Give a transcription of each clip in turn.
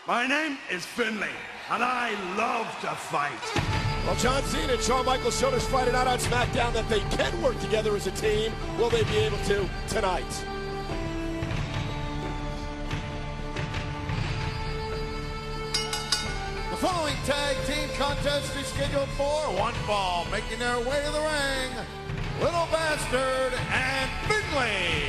My name is Finlay, and I love to fight. Well, John Cena and Shawn Michaels showed us Friday night on SmackDown that they can work together as a team. Will they be able to tonight? The following tag team contest is scheduled for one fall, making their way to the ring, Little Bastard and Finlay.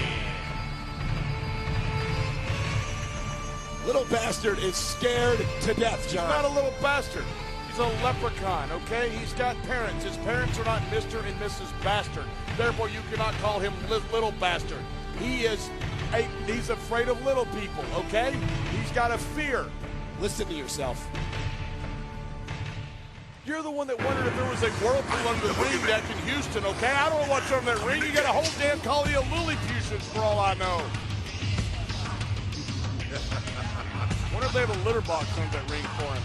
Little Bastard is scared to death, John. He's not a little bastard. He's a leprechaun, okay? He's got parents. His parents are not Mr. and Mrs. Bastard. Therefore, you cannot call him Little Bastard. He's afraid of little people, okay? He's got a fear. Listen to yourself. You're the one that wondered if there was a whirlpool under the ring deck in Houston, okay? I don't know what's on that ring. You got a whole damn colony of Lilliputians for all I know. Wonder if they have a litter box under that ring for him.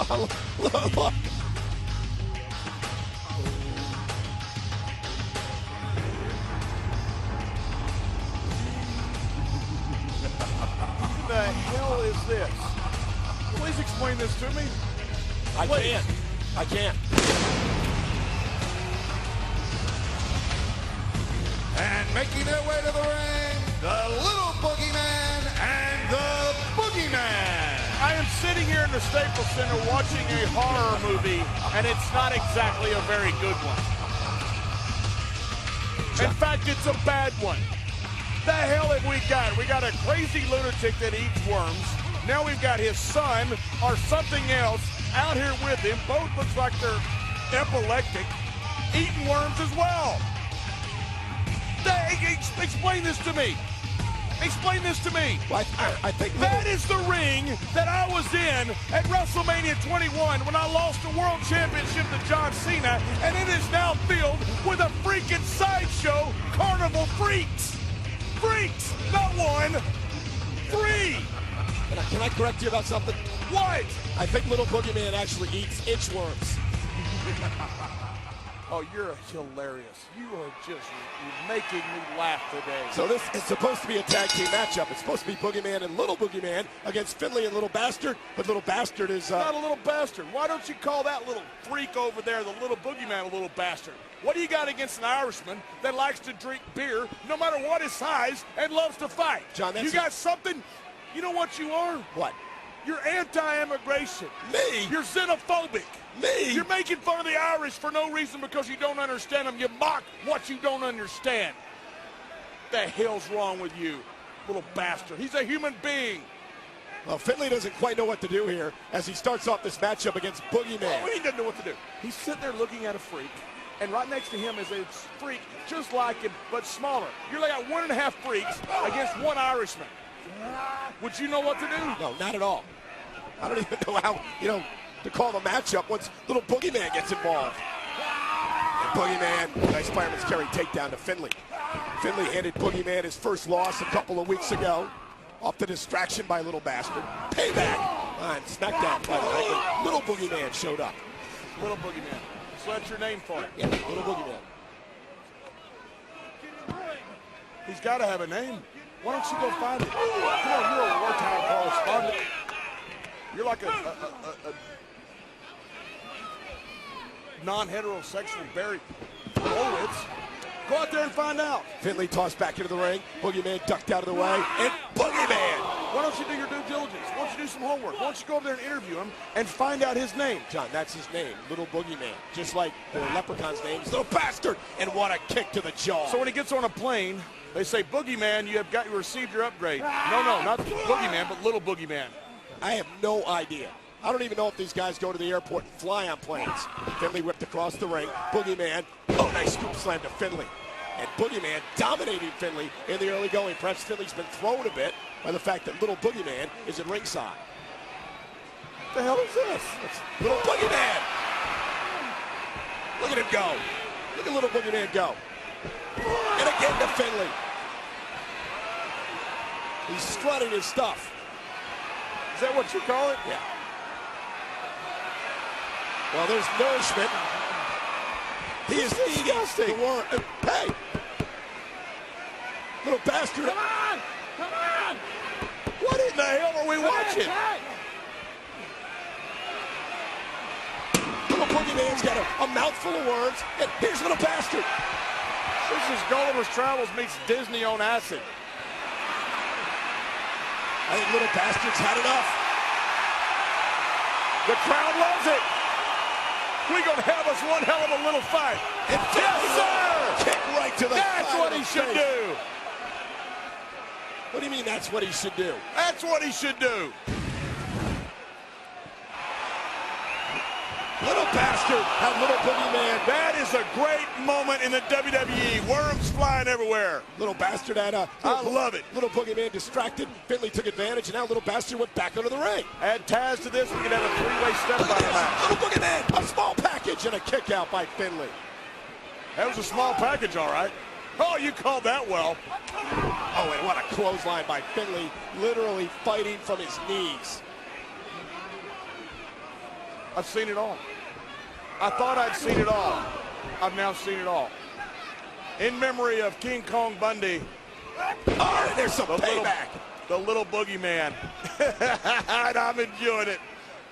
Look. What the hell is this? Please explain this to me. I can't. And making their way to the ring, the Little Boogeyman and the Boogeyman. I am sitting here in the Staples Center watching a horror movie, and it's not exactly a very good one. In fact, it's a bad one. The hell have we got? We got a crazy lunatic that eats worms. Now we've got his son or something else out here with him. Both looks like they're epileptic, eating worms as well. Explain this to me. Explain this to me. Well, I think that is the ring that I was in at WrestleMania 21 when I lost the World Championship to John Cena, and it is now filled with a freaking sideshow carnival freaks. Freaks, not one, three. Can I correct you about something? What? I think Little Boogeyman actually eats inchworms. Oh, you're hilarious. You are just making me laugh today. So this is supposed to be a tag team matchup. It's supposed to be Boogeyman and Little Boogeyman against Finlay and Little Bastard, but Little Bastard is... Not a little bastard. Why don't you call that little freak over there, the Little Boogeyman, a little bastard? What do you got against an Irishman that likes to drink beer, no matter what his size, and loves to fight? John, you got something? You know what you are? What? You're anti-immigration. Me? You're xenophobic. Me? You're making fun of the Irish for no reason because you don't understand them. You mock what you don't understand. The hell's wrong with you, little bastard? He's a human being. Well, Finlay doesn't quite know what to do here as he starts off this matchup against Boogeyman. Oh, he doesn't know what to do. He's sitting there looking at a freak, and right next to him is a freak just like him, but smaller. You're like 1.5 freaks against one Irishman. Would you know what to do? No, not at all. I don't even know how, to call the matchup once Little Boogeyman gets involved. And Boogeyman, nice fireman's carry takedown to Finlay. Finlay handed Boogeyman his first loss a couple of weeks ago. Off the distraction by Little Bastard. Payback on SmackDown, by the way. Little Boogeyman showed up. Little Boogeyman. So that's your name for it? Yeah, Little Boogeyman. He's got to have a name. Why don't you go find it? Come on, you're a wartime correspondent. You're like a non-heterosexual Barry Horowitz. Go out there and find out. Finlay tossed back into the ring. Boogeyman ducked out of the way. And Boogeyman! Why don't you do your due diligence? Why don't you do some homework? Why don't you go over there and interview him and find out his name? John, that's his name, Little Boogeyman. Just like the leprechaun's name, Little Bastard. And what a kick to the jaw. So when he gets on a plane, they say, Boogeyman, you received your upgrade. No, not Boogeyman, but Little Boogeyman. I have no idea. I don't even know if these guys go to the airport and fly on planes. Finlay whipped across the ring. Boogeyman, nice scoop slam to Finlay. And Boogeyman dominating Finlay in the early going. Perhaps Finlay's been thrown a bit by the fact that Little Boogeyman is at ringside. What the hell is this? It's Little Boogeyman. Look at him go. Look at Little Boogeyman go. And again to Finlay. He's strutting his stuff. Is that what you call it? Yeah. Well, there's nourishment. He is eating the worm. Hey! Little bastard. Come on! Come on! What in the hell are we watching? Little Boogeyman's got a mouthful of worms, and here's little bastard. This is Gulliver's Travels meets Disney on acid. I think little bastard's had enough. The crowd loves it. We're going to have us one hell of a little fight. And yes, sir! Kick right to the That's what he should do. What do you mean that's what he should do? That's what he should do. Little bastard had little Boogeyman. That is a great moment in the WWE. Worms flying everywhere. Little bastard had a... I love it. Little Boogeyman distracted. Finlay took advantage, and now little bastard went back under the ring. Add Taz to this, we could have a three-way step by match. Little Boogeyman, a small package and a kick out by Finlay. That was a small package, all right. Oh, you called that well. Oh, and what a clothesline by Finlay, literally fighting from his knees. I've seen it all. I thought I'd seen it all. I've now seen it all. In memory of King Kong Bundy. Oh, there's some payback. The little Boogeyman. And I'm enjoying it.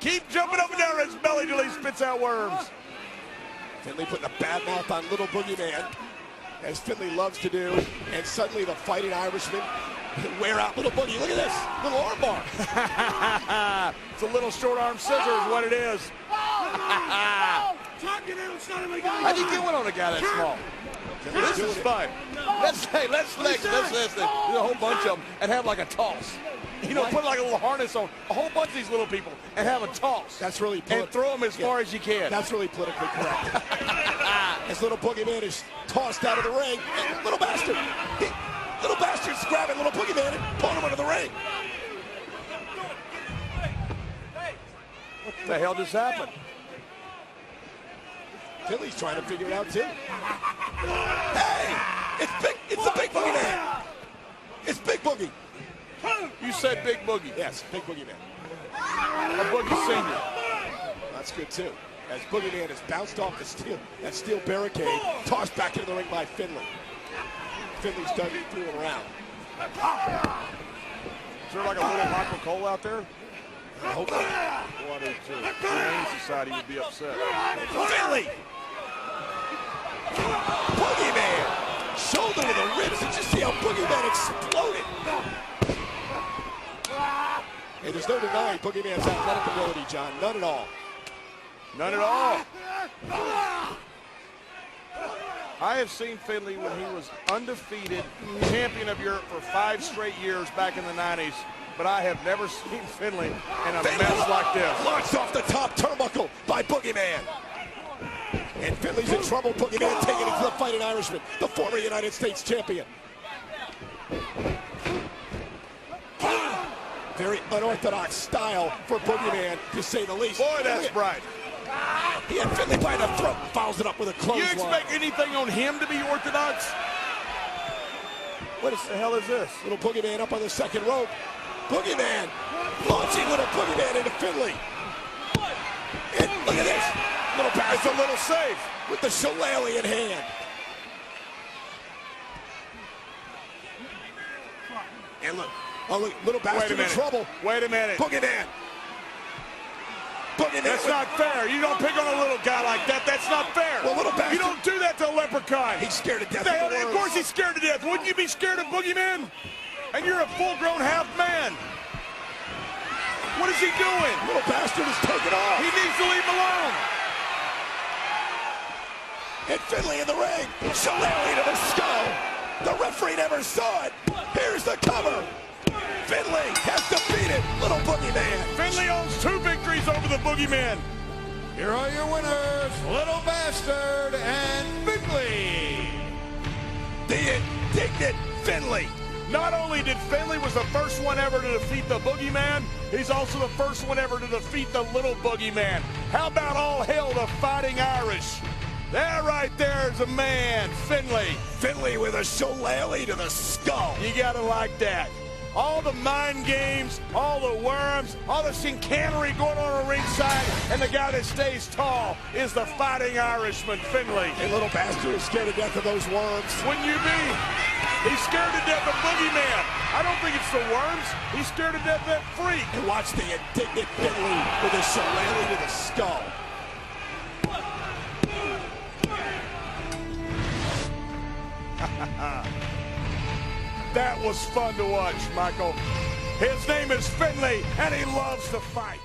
Keep jumping up and down his belly till he spits out worms. Finlay putting a bad mouth on little Boogeyman, as Finlay loves to do. And suddenly the Fighting Irishman wear out little Boogie. Look at this, little armbar. It's a little short arm scissor is what it is. How do you get one on a guy that small? This is fun. Let's do a whole bunch of them and have like a toss. You know, put like a little harness on a whole bunch of these little people and have a toss. That's really and throw them as far as you can. That's really politically correct. As little Boogeyman is tossed out of the ring, and little bastard, little bastard's grabbing little Boogeyman and pulling him under the ring. What the hell just happened? Finlay's trying to figure it out too. Hey, it's the big Boogeyman. It's Big Boogie. You said Big Boogie. Yes, Big Boogeyman. A Boogie Senior. That's good too. As Boogeyman is bounced off that steel barricade, tossed back into the ring by Finlay. Finlay's done fooling around. Is there like a little Michael Cole out there? I hope not. Well, I do too. The Humane Society would be upset. Finlay! Boogeyman! Shoulder to the ribs. Did you see how Boogeyman exploded? Hey, there's no denying Boogeyman's athletic ability, John. None at all. None at all. I have seen Finlay when he was undefeated champion of Europe for 5 straight years back in the 90s, but I have never seen Finlay in a mess like this. Launched off the top turnbuckle by Boogeyman. And Finlay's in trouble. Boogeyman taking it to the Fighting Irishman, the former United States champion. Very unorthodox style for Boogeyman, to say the least. Boy, that's bright. He had Finlay by the throat and fouls it up with a clothesline. You expect anything on him to be orthodox? What the hell is this? Little Boogeyman up on the second rope. Boogeyman launching little Boogeyman into Finlay. And look at this. Little pass. It's a little safe. With the shillelagh in hand. And look. Oh, look. Little bastard in trouble. Wait a minute. Boogeyman. That's not fair. You don't pick on a little guy like that. That's not fair. Well, little bastard. You don't do that to a leprechaun. He's scared to death. Of course he's scared to death. Wouldn't you be scared of Boogeyman? And you're a full-grown half man. What is he doing? Little bastard is taking off. He needs to leave him alone. And Finlay in the ring. Shillelagh to the skull. The referee never saw it. Here's the cover. Finlay has defeated little Boogeyman. Finlay owns 2 victories over the Boogeyman. Here are your winners, Little Bastard and Finlay. The indignant Finlay. Not only did Finlay was the first one ever to defeat the Boogeyman, he's also the first one ever to defeat the little Boogeyman. How about all hail the Fighting Irish? That right there is a man, Finlay. Finlay with a shillelagh to the skull. You gotta like that. All the mind games, all the worms, all the chicanery going on ringside, and the guy that stays tall is the Fighting Irishman, Finlay. A little bastard is scared to death of those worms. Wouldn't you be? He's scared to death of Boogeyman. I don't think it's the worms. He's scared to death of that freak. And watch the indignant Finlay with a shillelagh to the skull. That was fun to watch, Michael. His name is Finlay, and he loves to fight.